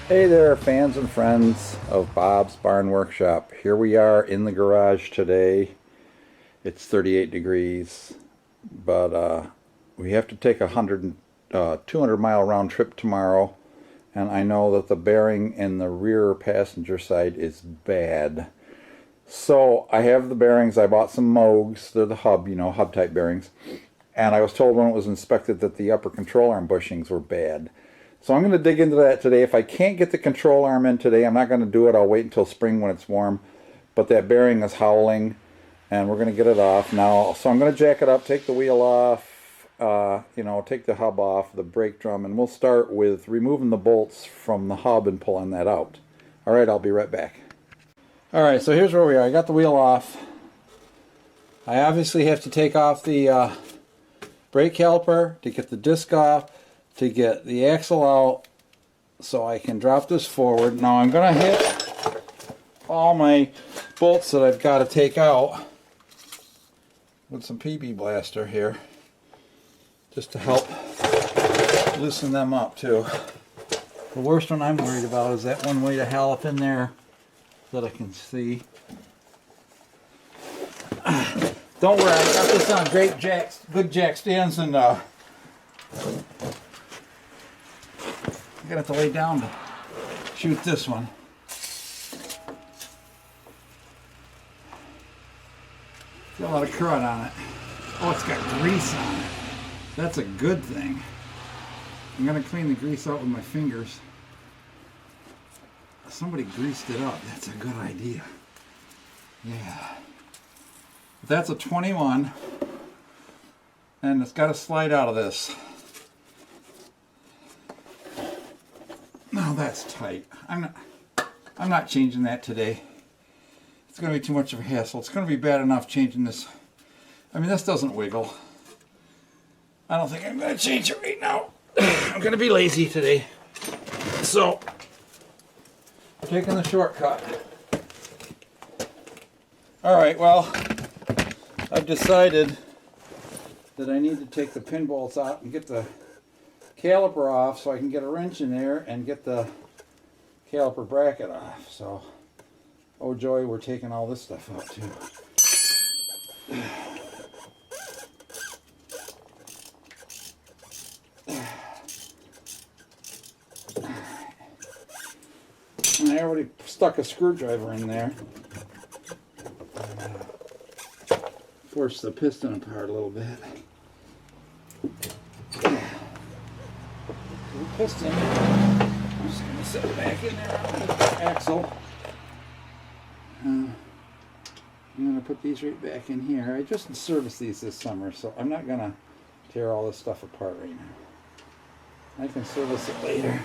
Hey there, fans and friends of Bob's Barn Workshop. Here we are in the garage today. It's 38 degrees, but we have to take a 200-mile round trip tomorrow, and I know that the bearing in the rear passenger side is bad. So I have the bearings. I bought some Moogs. They're the hub, hub type bearings. And I was told when it was inspected that the upper control arm bushings were bad. So I'm going to dig into that today. If I can't get the control arm in today, I'm not going to do it. I'll wait until spring when it's warm. But that bearing is howling, and we're going to get it off now. So I'm going to jack it up, take the wheel off, take the hub off, the brake drum, and we'll start with removing the bolts from the hub and pulling that out. All right, I'll be right back. All right, so here's where we are. I got the wheel off. I obviously have to take off the brake caliper to get the disc off, to get the axle out so I can drop this forward. Now I'm going to hit all my bolts that I've got to take out with some PB Blaster here just to help loosen them up too. The worst one I'm worried about is that one weight of half in there that I can see. Don't worry, I got this on great good jack stands, and I got to lay down to shoot this one. Got a lot of crud on it. Oh, it's got grease on it. That's a good thing. I'm going to clean the grease out with my fingers. Somebody greased it up. That's a good idea. Yeah. That's a 21, and it's got to slide out of this. No, that's tight. I'm not changing that today. It's going to be too much of a hassle. It's going to be bad enough changing this. I mean, this doesn't wiggle. I don't think I'm going to change it right now. I'm going to be lazy today. So, I'm taking the shortcut. Alright, well, I've decided that I need to take the pin bolts out and get the caliper off so I can get a wrench in there and get the caliper bracket off. So, oh joy, we're taking all this stuff out too. And I already stuck a screwdriver in there. Force the piston apart a little bit. The piston, I'm just going to set it back in there on the axle. I'm going to put these right back in here. I just serviced these this summer, so I'm not going to tear all this stuff apart right now. I can service it later.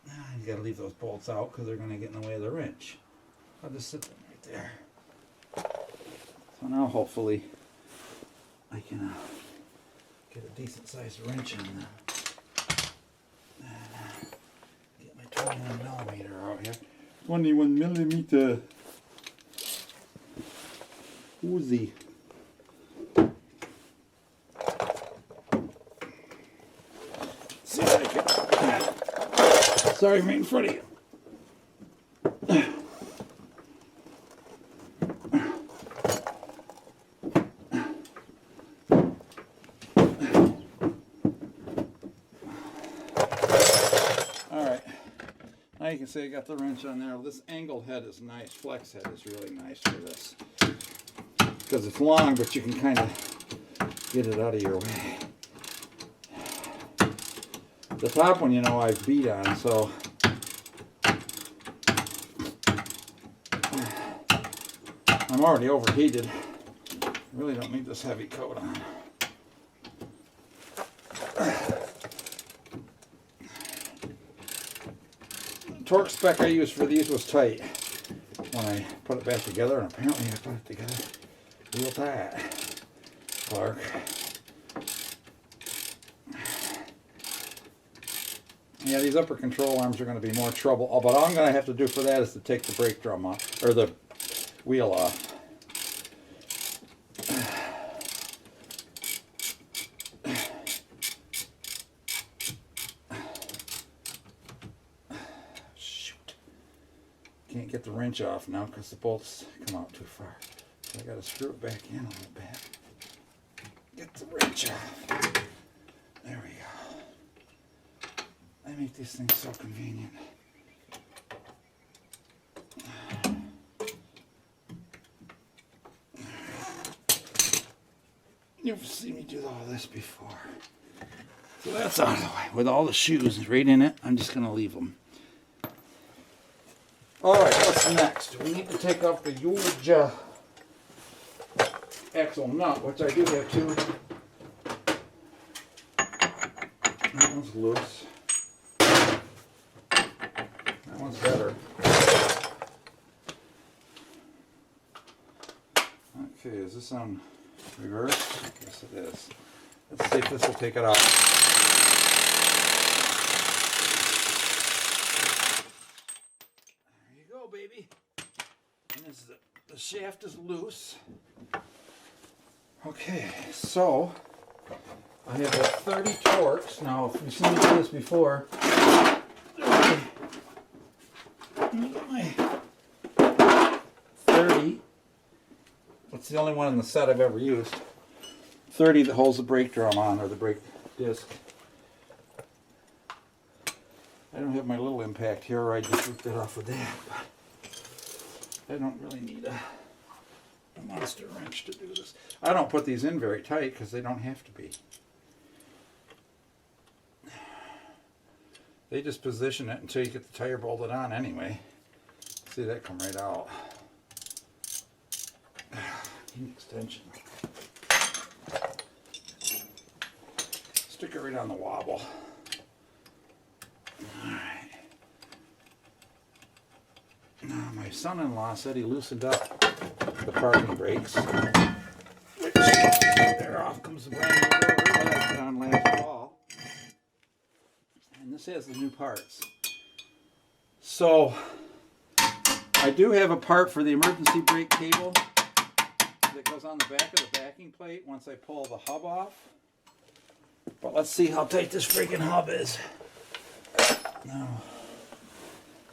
Now you got to leave those bolts out because they're going to get in the way of the wrench. I'll just sit them right there. So now hopefully I can get a decent sized wrench in them. And get my 21mm out here. 21mm Uzi. See if I can. Sorry, I'm right in front of you. Alright, now you can see I got the wrench on there. This angled head is nice. Flex head is really nice for this. Because it's long, but you can kind of get it out of your way. The top one, I've beat on, so I'm already overheated. I really don't need this heavy coat on. The torque spec I used for these was tight when I put it back together, and apparently I put it together real tight. Clark. Yeah, these upper control arms are going to be more trouble. Oh, but all I'm going to have to do for that is to take the brake drum off, or the wheel off. can't get the wrench off now because the bolts come out too far. So I got to screw it back in a little bit. Get the wrench off. There we go. They make these things so convenient. You've seen me do all this before. So that's out of the way. With all the shoes right in it, I'm just going to leave them. Alright, what's next? We need to take off the huge axle nut, which I do have too. That one's loose. That one's better. Okay, is this on reverse? Yes, it is. Let's see if this will take it off. There you go, baby. And the shaft is loose. Okay, so I have a 30 Torx. Now, if you've seen me do this before, my 30. It's the only one in the set I've ever used. 30 that holds the brake drum on, or the brake disc. I don't have my little impact here, or I just ripped it off with that. But I don't really need a monster wrench to do this. I don't put these in very tight because they don't have to be. They just position it until you get the tire bolted on anyway. See, that come right out. Need extension. Stick it right on the wobble. Alright. Now, my son-in-law said he loosened up the parking brakes. Which, there off comes the brand new roller that I put on last fall. And this has the new parts. So, I do have a part for the emergency brake cable that goes on the back of the backing plate once I pull the hub off. But let's see how tight this freaking hub is. Now,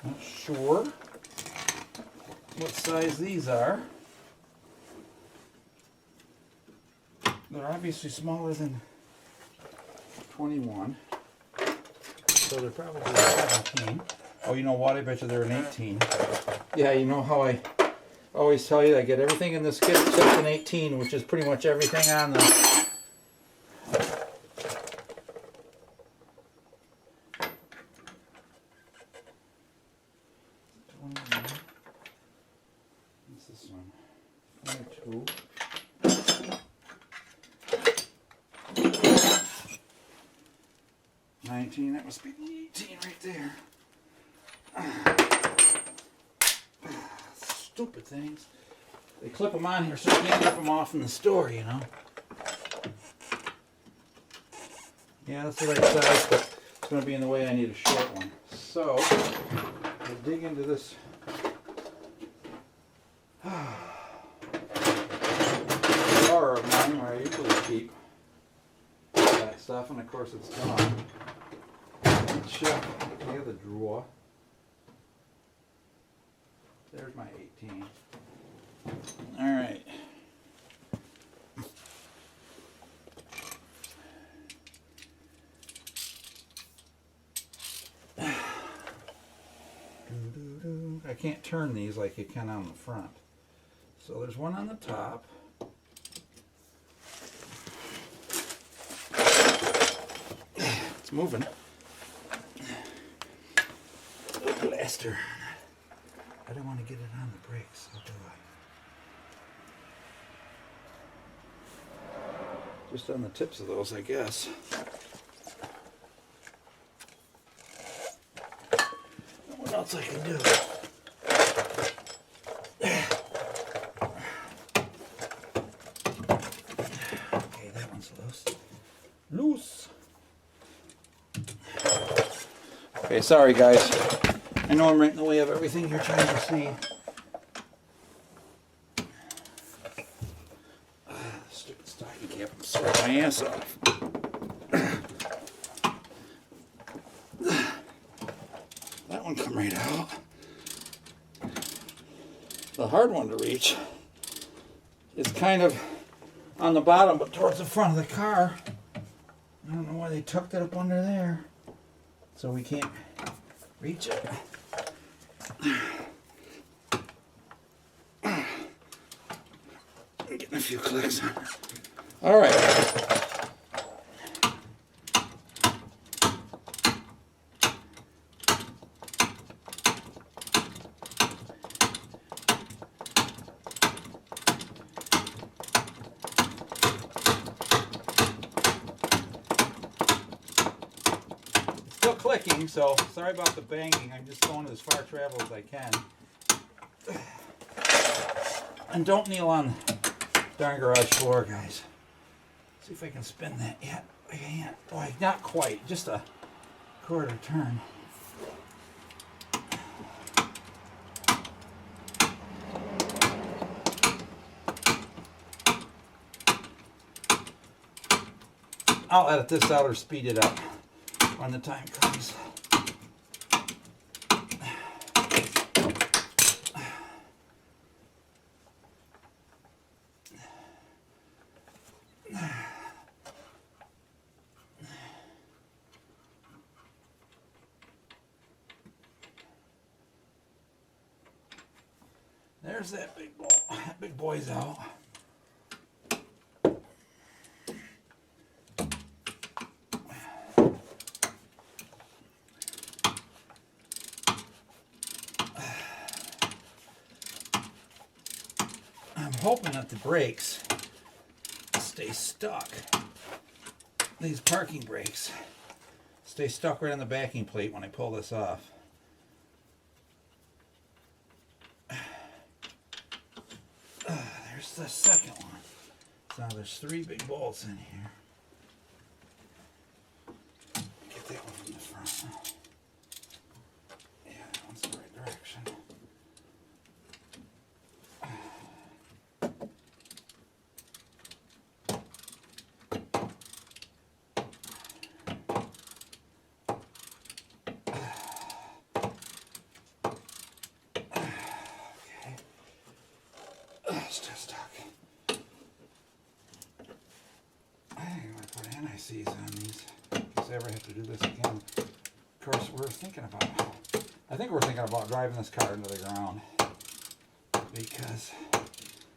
not sure what size these are. They're obviously smaller than 21. So they're probably 17. Oh, you know what? I bet you they're an 18. Yeah, you know how I always tell you I get everything in this kit except an 18, which is pretty much everything on the... What's this one? 22. 19, that must be the 18 right there. Stupid things. They clip them on here so you can't rip them off in the store, you know. Yeah, that's the right size, but it's going to be in the way. I need a short one. So, I'll dig into this drawer of mine where I usually keep that stuff, and of course it's gone. Check the other drawer. There's my 18. All right. I can't turn these like you can on the front. So there's one on the top. It's moving. Blaster. I don't want to get it on the brakes, so do I? Just on the tips of those, I guess. What else I can do? Okay, that one's loose. Loose! Okay, sorry guys. I know I'm right in the way of everything you're trying to see. Stupid stocking cap, I'm sweating my ass off. That one come right out. the hard one to reach. It's kind of on the bottom, but towards the front of the car. I don't know why they tucked it up under there, so we can't reach it. I'm getting a few clicks on it. All right. Still clicking, so sorry about the banging. I'm just going as far travel as I can. And don't kneel on the darn garage floor, guys. See if I can spin that yet. I can't. Boy, not quite. Just a quarter turn. I'll edit this out or speed it up when the time comes. There's that big ball. That big boy's out. I'm hoping that the brakes stay stuck. These parking brakes stay stuck right on the backing plate when I pull this off. There's the second one. So there's 3 big bolts in here. Get that one from the front. Yeah, that one's the right direction. Still stuck. I'm going to put anti-seize on these in case I ever have to do this again. Of course, I think we're thinking about driving this car into the ground because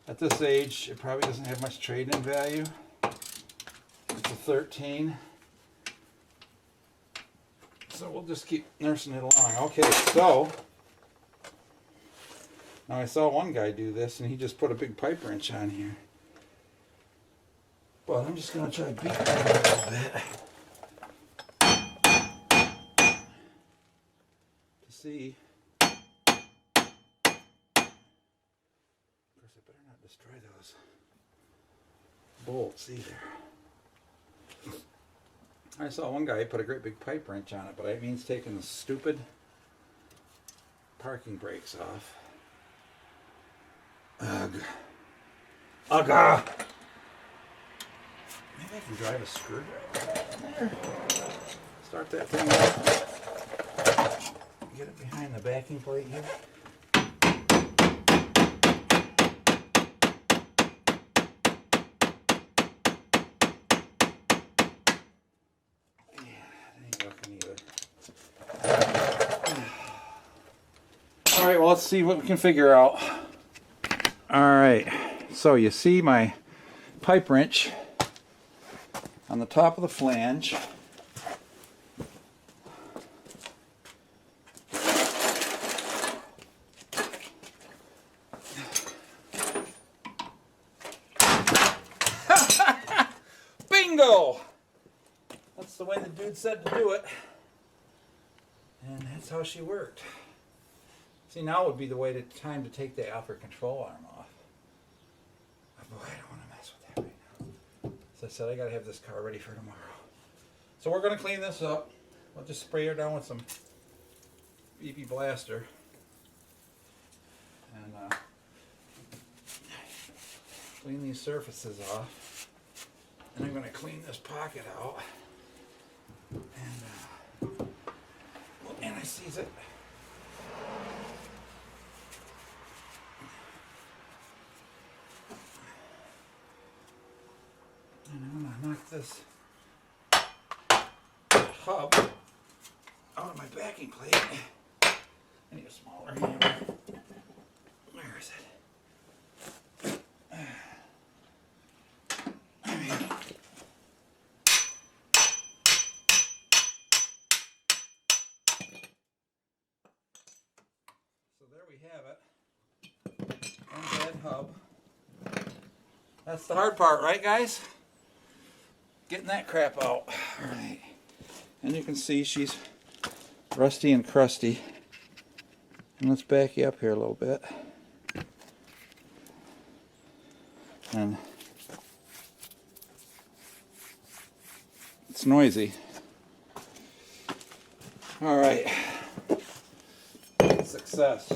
at this age it probably doesn't have much trade-in value. It's a 13. So we'll just keep nursing it along. Okay, so now I saw one guy do this and he just put a big pipe wrench on here. But I'm just going to try to beat that a little bit to see. Of course, I better not destroy those bolts either. I saw one guy put a great big pipe wrench on it, but that means taking the stupid parking brakes off. Ugh. Ugh. Maybe I can drive a screwdriver there. Start that thing up. Get it behind the backing plate here. Yeah, that ain't working either. Alright, well, let's see what we can figure out. Alright, so you see my pipe wrench on the top of the flange. Bingo! That's the way the dude said to do it. And that's how she worked. See, now would be the time to take the upper control arm off. Oh boy, I don't want to mess with that right now. As I said, I gotta have this car ready for tomorrow. So we're gonna clean this up. We'll just spray her down with some BB Blaster. And clean these surfaces off. And I'm gonna clean this pocket out. And we'll anti-seize it. And I'm going to knock this hub out of my backing plate. I need a smaller hammer. Where is it? So there we have it. One bad hub. That's the hard part, right guys? Getting that crap out. Alright. And you can see she's rusty and crusty. And let's back you up here a little bit. And it's noisy. Alright. Success.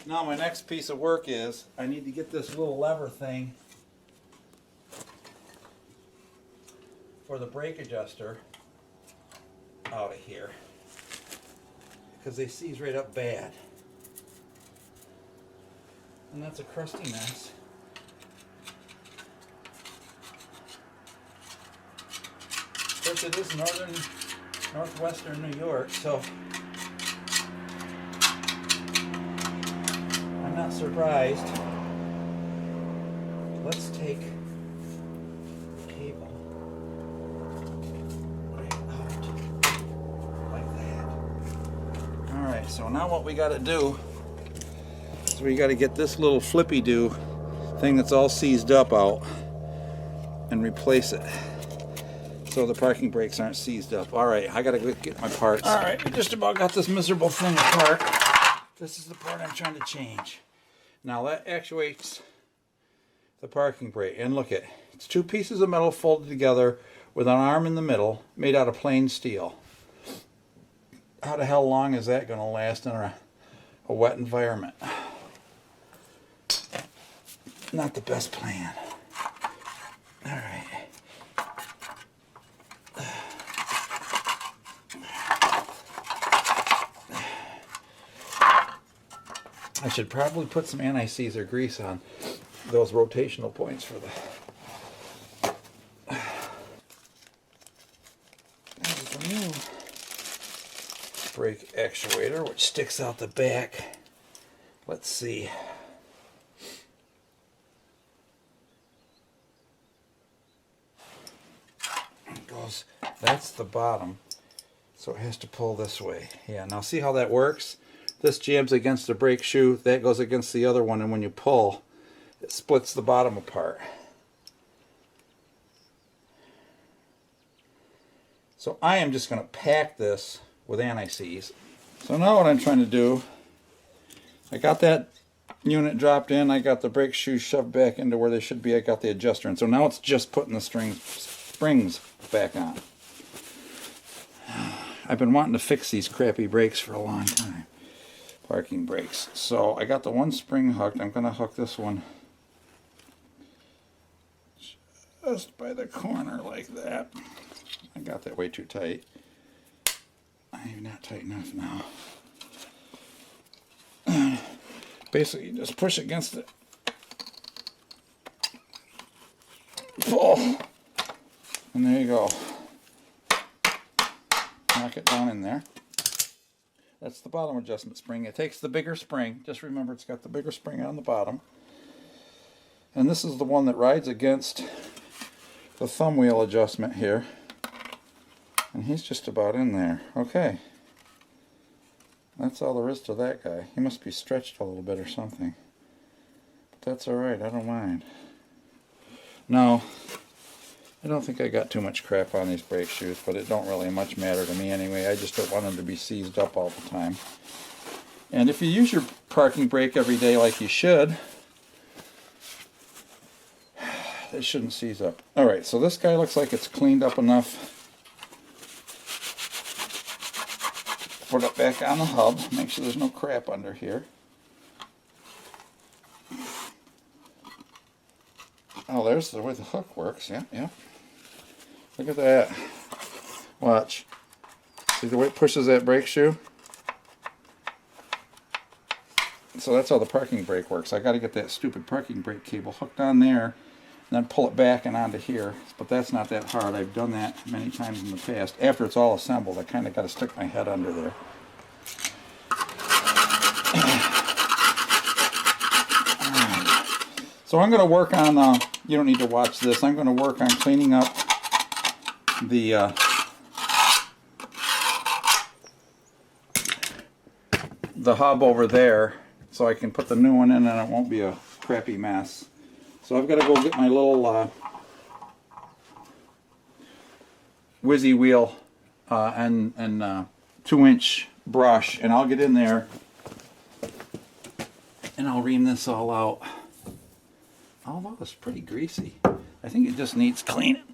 Now my next piece of work is I need to get this little lever thing for the brake adjuster out of here, because they seize right up bad, and that's a crusty mess. Of course, it is northwestern New York, so I'm not surprised. Let's take the cable right out like that. Alright, so now what we got to do is we got to get this little flippy-do thing that's all seized up out and replace it so the parking brakes aren't seized up. Alright, I got to get my parts. Alright, we just about got this miserable thing apart. This is the part I'm trying to change. Now that actuates the parking brake. And look at it. It's two pieces of metal folded together with an arm in the middle made out of plain steel. How the hell long is that going to last in a wet environment? Not the best plan. Alright. I should probably put some anti-seize or grease on those rotational points for the... There's the new brake actuator, which sticks out the back. Let's see. It goes, that's the bottom, so it has to pull this way. Yeah, now see how that works? This jams against the brake shoe, that goes against the other one, and when you pull, it splits the bottom apart. So I am just going to pack this with anti-seize. So now what I'm trying to do, I got that unit dropped in, I got the brake shoes shoved back into where they should be, I got the adjuster in. So now it's just putting the springs back on. I've been wanting to fix these crappy brakes for a long time. Parking brakes. So I got the one spring hooked. I'm going to hook this one just by the corner like that. I got that way too tight. I'm not tight enough now. Basically, you just push against it. Pull. And there you go. Knock it down in there. That's the bottom adjustment spring. It takes the bigger spring. Just remember it's got the bigger spring on the bottom. And this is the one that rides against the thumb wheel adjustment here. And he's just about in there. Okay. That's all there is to that guy. He must be stretched a little bit or something. But that's alright. I don't mind. Now, I don't think I got too much crap on these brake shoes, but it don't really much matter to me anyway. I just don't want them to be seized up all the time. And if you use your parking brake every day like you should, they shouldn't seize up. Alright, so this guy looks like it's cleaned up enough. Put it back on the hub. Make sure there's no crap under here. Oh, there's the way the hook works. Yeah, yeah. Look at that. Watch. See the way it pushes that brake shoe? So that's how the parking brake works. I got to get that stupid parking brake cable hooked on there then pull it back and onto here. But that's not that hard. I've done that many times in the past. After it's all assembled, I kind of got to stick my head under there. So I'm going to work on, you don't need to watch this, I'm going to work on cleaning up the hub over there so I can put the new one in and it won't be a crappy mess. So I've got to go get my little whizzy wheel and 2-inch brush, and I'll get in there and I'll ream this all out. Although it's pretty greasy. I think it just needs cleaning.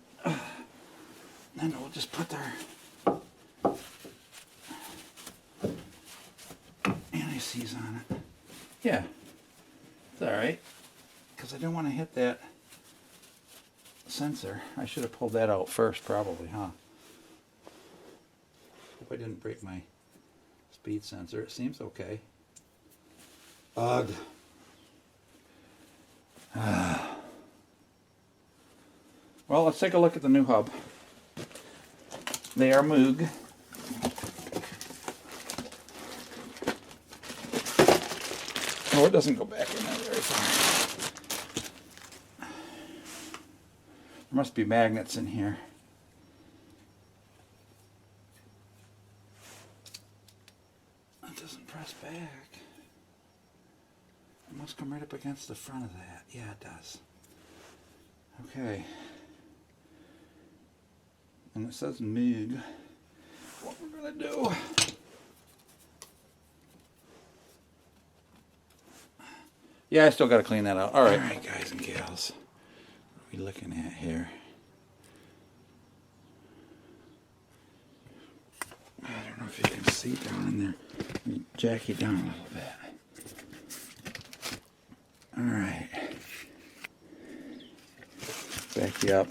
Then we'll just put our anti-seize on it. Yeah, it's alright. Because I don't want to hit that sensor. I should have pulled that out first probably, huh? Hope I didn't break my speed sensor. It seems okay. Ugh. Well, let's take a look at the new hub. They are Moog. Oh, it doesn't go back in there very far. There must be magnets in here. It doesn't press back. It must come right up against the front of that. Yeah, it does. Okay. And it says Moog. What we're going to do... Yeah, I still got to clean that out. All right, guys and gals. What are we looking at here? I don't know if you can see down in there. Let me jack you down a little bit. All right. Back you up.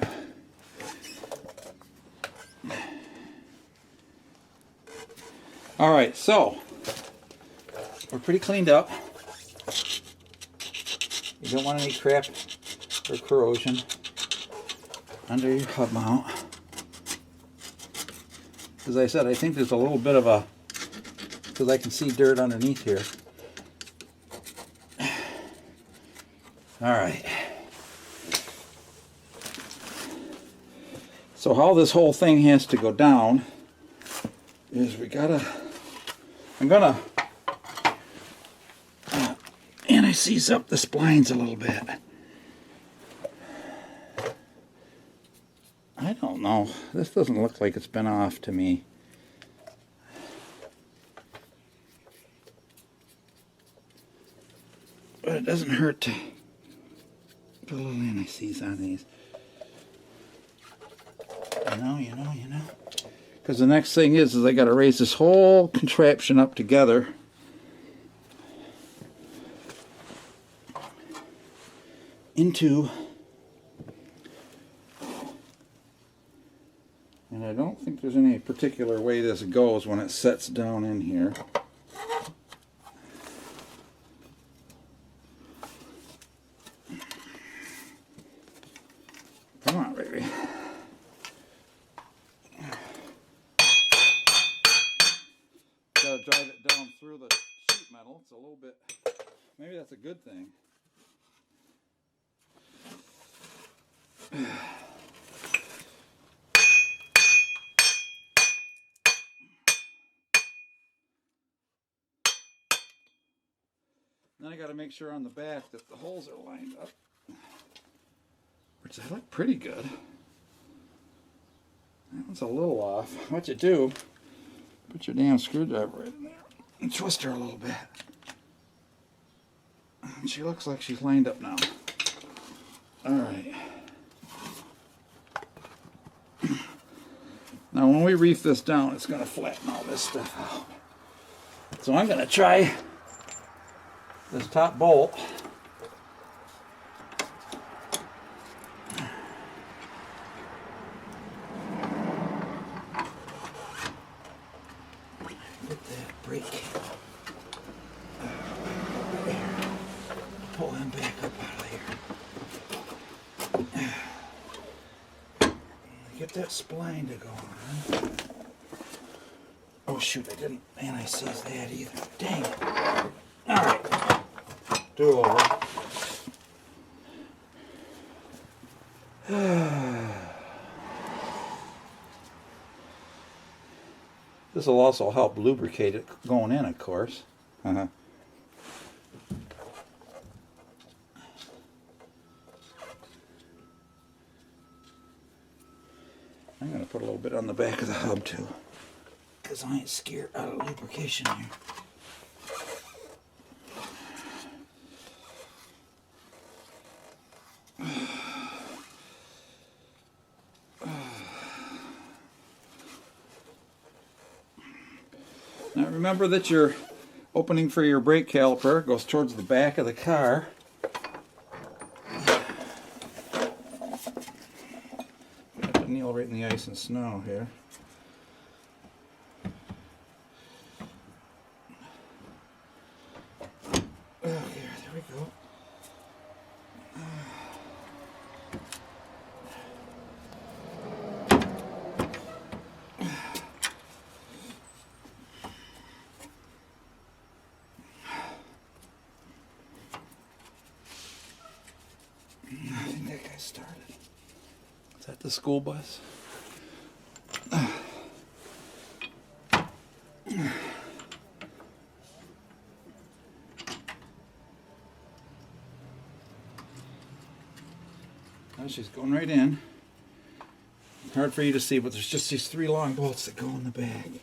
All right, so we're pretty cleaned up. You don't want any crap or corrosion under your hub mount. As I said, I think there's a little bit of a, because I can see dirt underneath here. All right. So how this whole thing has to go down is I'm gonna anti-seize up the splines a little bit. I don't know. This doesn't look like it's been off to me. But it doesn't hurt to put a little anti-seize on these. You know. Because the next thing is I got to raise this whole contraption up together. Into, and I don't think there's any particular way this goes when it sets down in here. Come on, baby. Gotta drive it down through the sheet metal. It's a little bit, maybe that's a good thing. Then I got to make sure on the back that the holes are lined up, which they look pretty good. That one's a little off. What you do, put your damn screwdriver right in there and twist her a little bit. And she looks like she's lined up now. All right. Now when we reef this down, it's going to flatten all this stuff out. So I'm going to try this top bolt. Get that brake. Pull him back up out of here. get that spline to go on. Oh shoot, I didn't anti-seize that either. Dang it. Alright. Do over. This will also help lubricate it going in, of course. I'm going to put a little bit on the back of the hub too, because I ain't scared out of lubrication here. Now remember that your opening for your brake caliper goes towards the back of the car. I have to kneel right in the ice and snow here. Okay, there we go. I think that guy started. Is that the school bus? Oh, she's going right in. Hard for you to see, but there's just these 3 long bolts that go in the bag.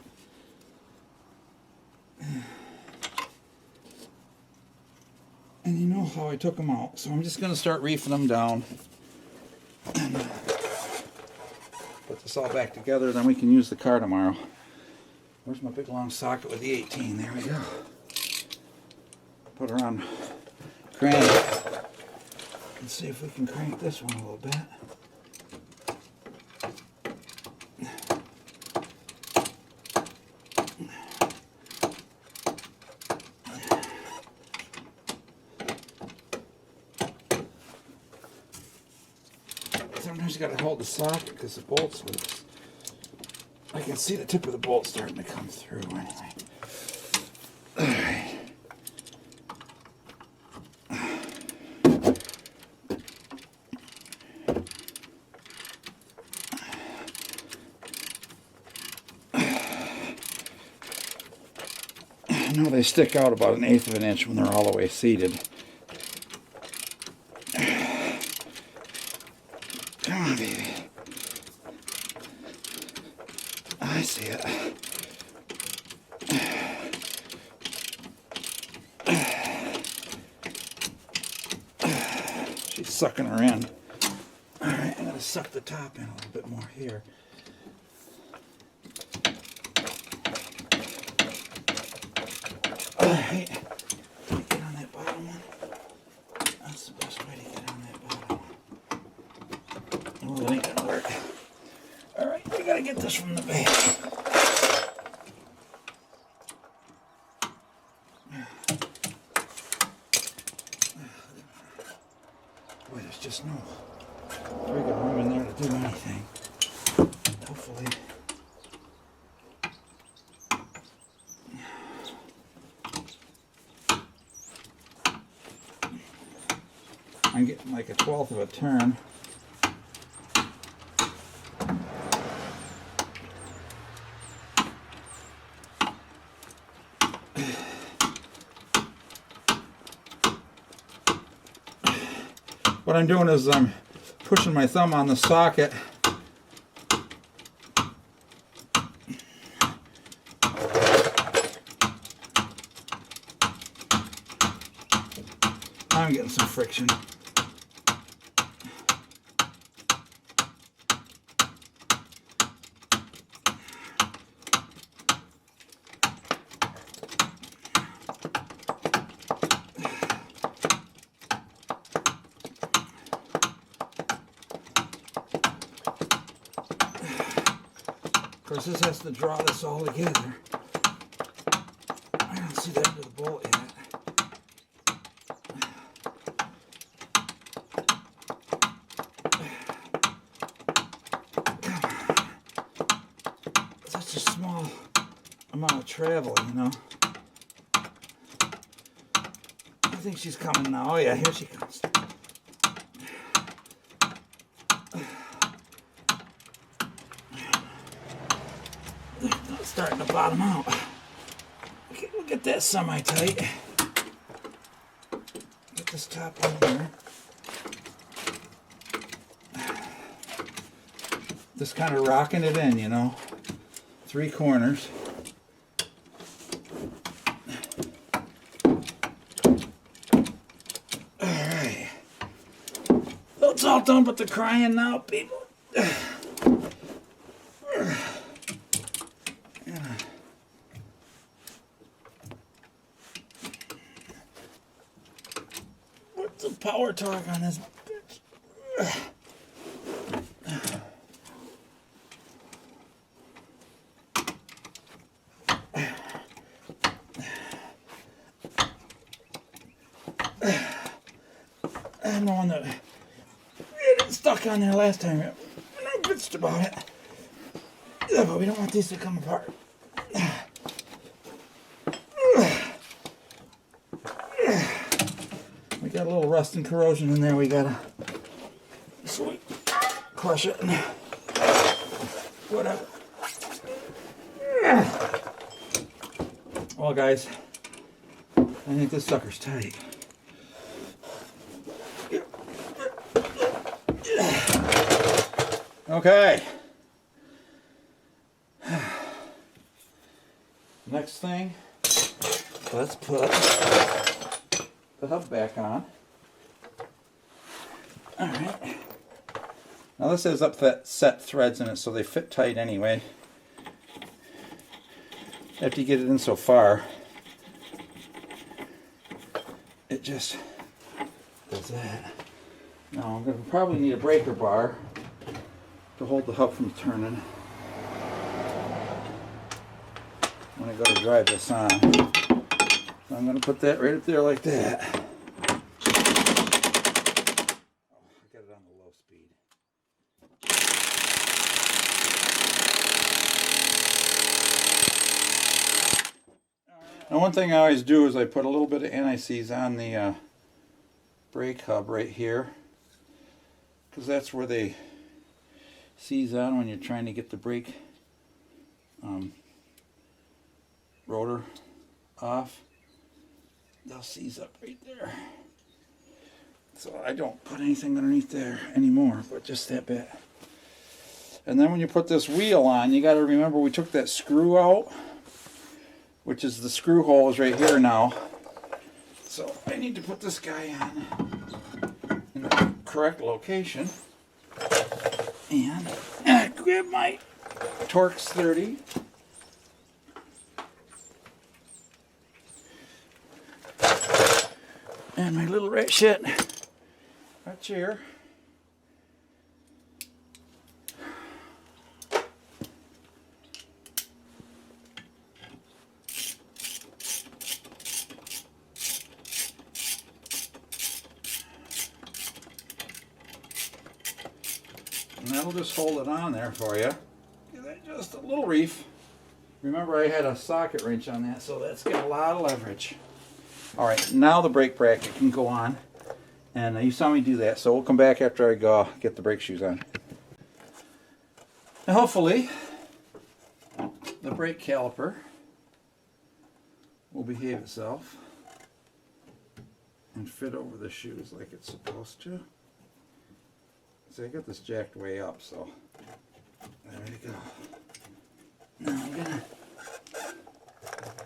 And you know how I took them out, so I'm just going to start reefing them down. And put this all back together, then we can use the car tomorrow. Where's my big long socket with the 18? There we go. Put her on crank. Let's see if we can crank this one a little bit. Sometimes you got to hold the socket because the bolt's loose. I can see the tip of the bolt starting to come through anyway. Alright. I know they stick out about 1/8 of an inch when they're all the way seated. Come on, baby. I see it. She's sucking her in. Alright, I'm going to suck the top in a little bit more here. Alright. Get on that bottom one. That's the best way to get on that bottom one. Oh, it ain't gonna work. Alright, we gotta get this from the back. Boy, there's just no friggin' room in there to do anything. Hopefully. I'm getting like a 1/12 of a turn. What I'm doing is I'm pushing my thumb on the socket. I'm getting some friction. Of course, this has to draw this all together. I don't see the end of the bolt yet. Come on. such a small amount of travel, you know. I think she's coming now. Oh yeah, here she comes. It's starting to bottom out. Okay, we'll get that semi-tight. Get this top on here. Just kind of rocking it in, you know. 3 corners. Alright. Well, it's all done but the crying now, people. What's the power torque on this bitch? I'm the one that it stuck on there last time. I'm not bitched about it. Yeah, but we don't want these to come apart. We got a little rust and corrosion in there. We gotta crush it and whatever. Well, guys, I think this sucker's tight. Okay. Next thing, let's put the hub back on. Alright. Now this has upset threads in it, so they fit tight anyway. After you get it in so far, it just does that. Now I'm going to probably need a breaker bar to hold the hub from turning when I go to drive this on. So I'm going to put that right up there like that. Oh, I got it on the low speed. Now one thing I always do is I put a little bit of anti-seize on the brake hub right here, because that's where they seize on when you're trying to get the brake rotor off. They'll seize up right there. So I don't put anything underneath there anymore, but just that bit. And then when you put this wheel on, you got to remember we took that screw out, which is the screw hole is right here now. So I need to put this guy on in the correct location. And grab my Torx 30. And my little rat shit right here. And that'll just hold it on there for you. Give that just a little reef. Remember I had a socket wrench on that, so that's got a lot of leverage. Alright, now the brake bracket can go on. And you saw me do that, so we'll come back after I go get the brake shoes on. And hopefully, the brake caliper will behave itself and fit over the shoes like it's supposed to. See, I got this jacked way up, so there we go. Now I'm gonna,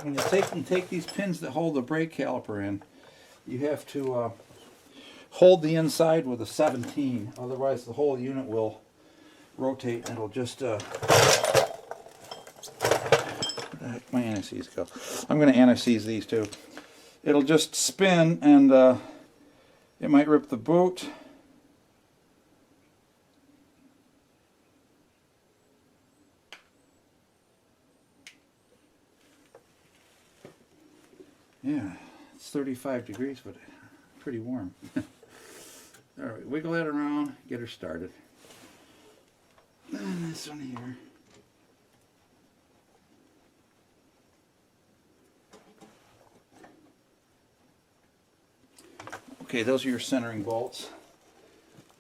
when you take these pins that hold the brake caliper in, you have to hold the inside with a 17, otherwise the whole unit will rotate and it'll just where the heck my anti-seize go? I'm going to anti-seize these too. It'll just spin and it might rip the boot. Yeah, it's 35 degrees, but pretty warm. Alright, wiggle that around, get her started. And this one here. Okay, those are your centering bolts.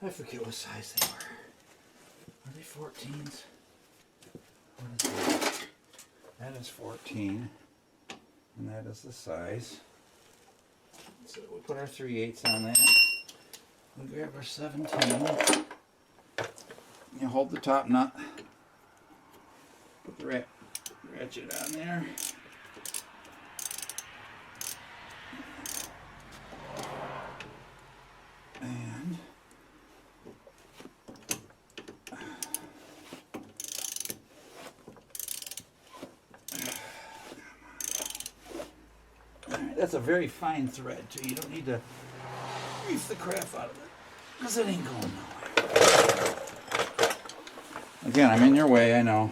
I forget what size they were. Are they 14s? What is that? That is 14. And that is the size. So we put our 3/8 on that. We grab our 17. You hold the top nut. Put the ratchet on there. And that's a very fine thread too. You don't need to grease the crap out of it because it ain't going nowhere. Again, I'm in your way, I know.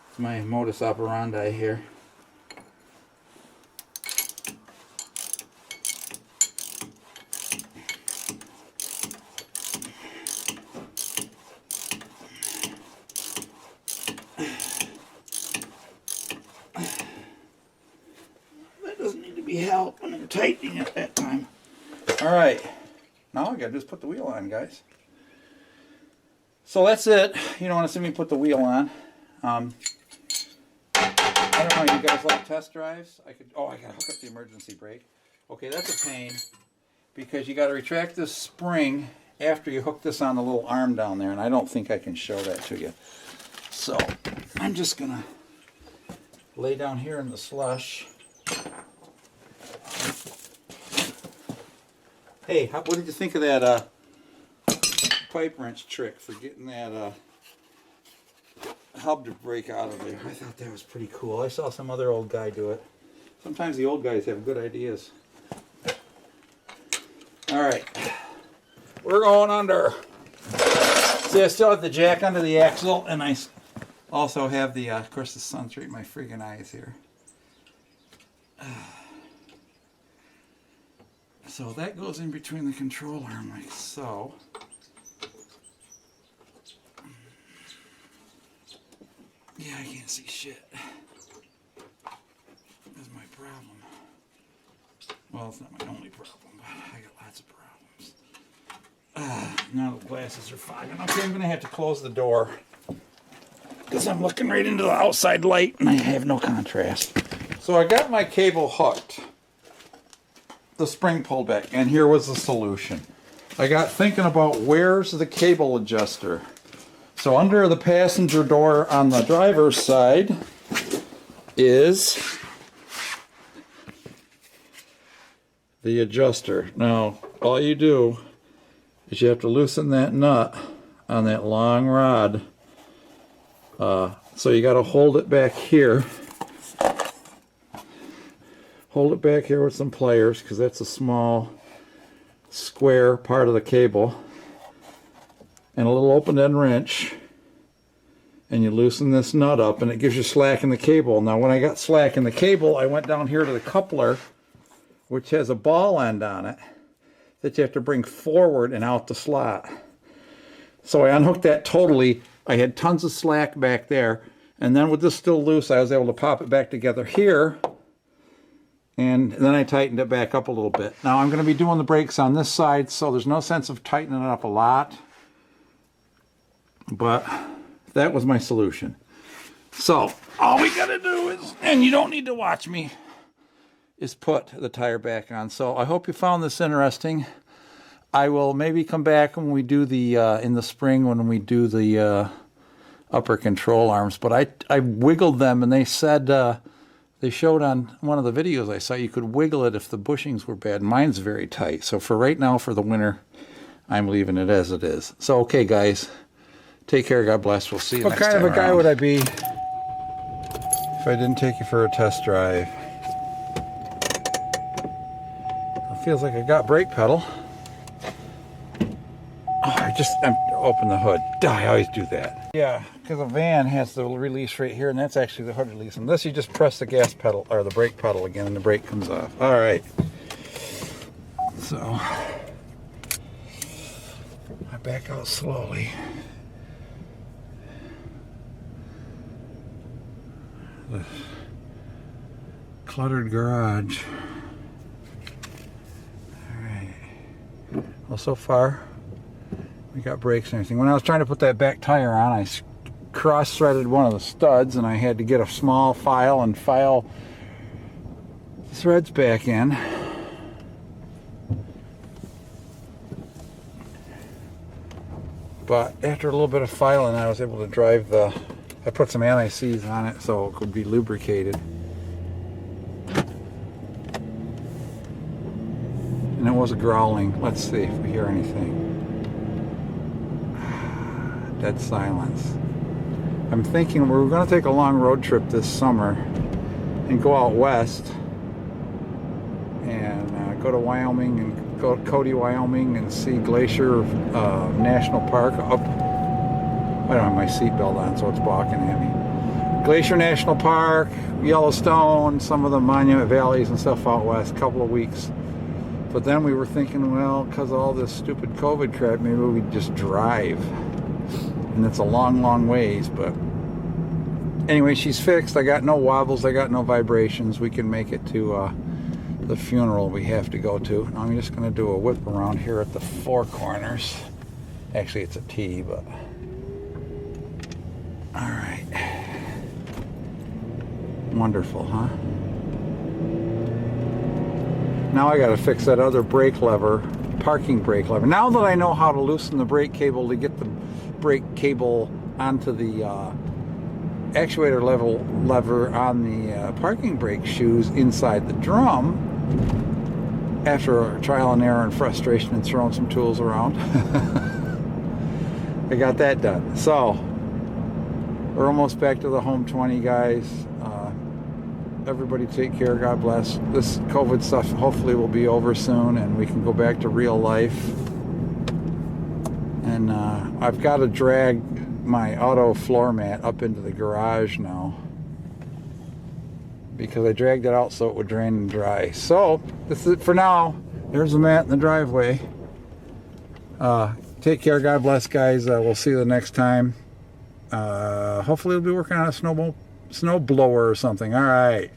It's my modus operandi here. Be help when I'm tightening it that time. Alright, now all I gotta do is put the wheel on, guys. So that's it. You don't want to see me put the wheel on. I don't know, you guys like test drives? I gotta hook up the emergency brake. Okay, that's a pain because you gotta retract this spring after you hook this on the little arm down there, and I don't think I can show that to you. So I'm just gonna lay down here in the slush. Hey, what did you think of that pipe wrench trick for getting that hub to break out of there? I thought that was pretty cool. I saw some other old guy do it. Sometimes the old guys have good ideas. Alright, we're going under. See, I still have the jack under the axle, and I also have the, of course the sun's right in my friggin' eyes here. So that goes in between the control arm like so. Yeah, I can't see shit. That's my problem. Well, it's not my only problem, but I got lots of problems. Now the glasses are fogging. Okay, I'm going to have to close the door because I'm looking right into the outside light and I have no contrast. So I got my cable hooked. The spring pulled back, and here was the solution. I got thinking about where's the cable adjuster. So under the passenger door on the driver's side is the adjuster. Now all you do is you have to loosen that nut on that long rod. So you got to hold it back here. Hold it back here with some pliers because that's a small square part of the cable, and a little open-end wrench, and you loosen this nut up and it gives you slack in the cable. Now when I got slack in the cable, I went down here to the coupler, which has a ball end on it that you have to bring forward and out the slot. So I unhooked that totally. I had tons of slack back there, and then with this still loose I was able to pop it back together here. And then I tightened it back up a little bit. Now I'm going to be doing the brakes on this side, so there's no sense of tightening it up a lot. But that was my solution. So all we got to do is, and you don't need to watch me, is put the tire back on. So I hope you found this interesting. I will maybe come back when we do the, in the spring when we do the upper control arms. But I wiggled them and they said, they showed on one of the videos I saw you could wiggle it if the bushings were bad. Mine's very tight. So for right now, for the winter, I'm leaving it as it is. So, okay, guys. Take care. God bless. We'll see you next time. What kind of a guy would I be if I didn't take you for a test drive? It feels like I got brake pedal. Oh, I'm open the hood. I always do that. Yeah, because a van has the release right here, and that's actually the hood release. Unless you just press the gas pedal or the brake pedal again, and the brake comes off. All right. So I back out slowly. The cluttered garage. All right. so far we got brakes and everything. When I was trying to put that back tire on, I cross-threaded one of the studs, and I had to get a small file and file the threads back in. But after a little bit of filing, I was able to drive I put some anti-seize on it so it could be lubricated. And it was growling. Let's see if we hear anything. Dead silence. I'm thinking we're going to take a long road trip this summer and go out west and go to Wyoming and go to Cody, Wyoming, and see Glacier National Park up. I don't have my seatbelt on, so it's balking at me. Glacier National Park, Yellowstone, some of the Monument Valleys and stuff out west, a couple of weeks. But then we were thinking, well, because of all this stupid COVID crap, maybe we'd just drive. And it's a long, long ways, but anyway, she's fixed. I got no wobbles, I got no vibrations. We can make it to the funeral we have to go to. Now I'm just going to do a whip around here at the four corners. Actually, it's a T, but all right. Wonderful, huh? Now I got to fix that other brake lever, parking brake lever. Now that I know how to loosen the brake cable to get the brake cable onto the actuator lever on the parking brake shoes inside the drum, after trial and error and frustration and throwing some tools around, I got that done. So we're almost back to the home 20, guys. Everybody take care. God bless. This COVID stuff hopefully will be over soon and we can go back to real life. And I've got to drag my auto floor mat up into the garage now because I dragged it out so it would drain and dry. So this is it for now. There's the mat in the driveway. Take care. God bless, guys. We'll see you the next time. Hopefully we'll be working on a snow blower or something. All right.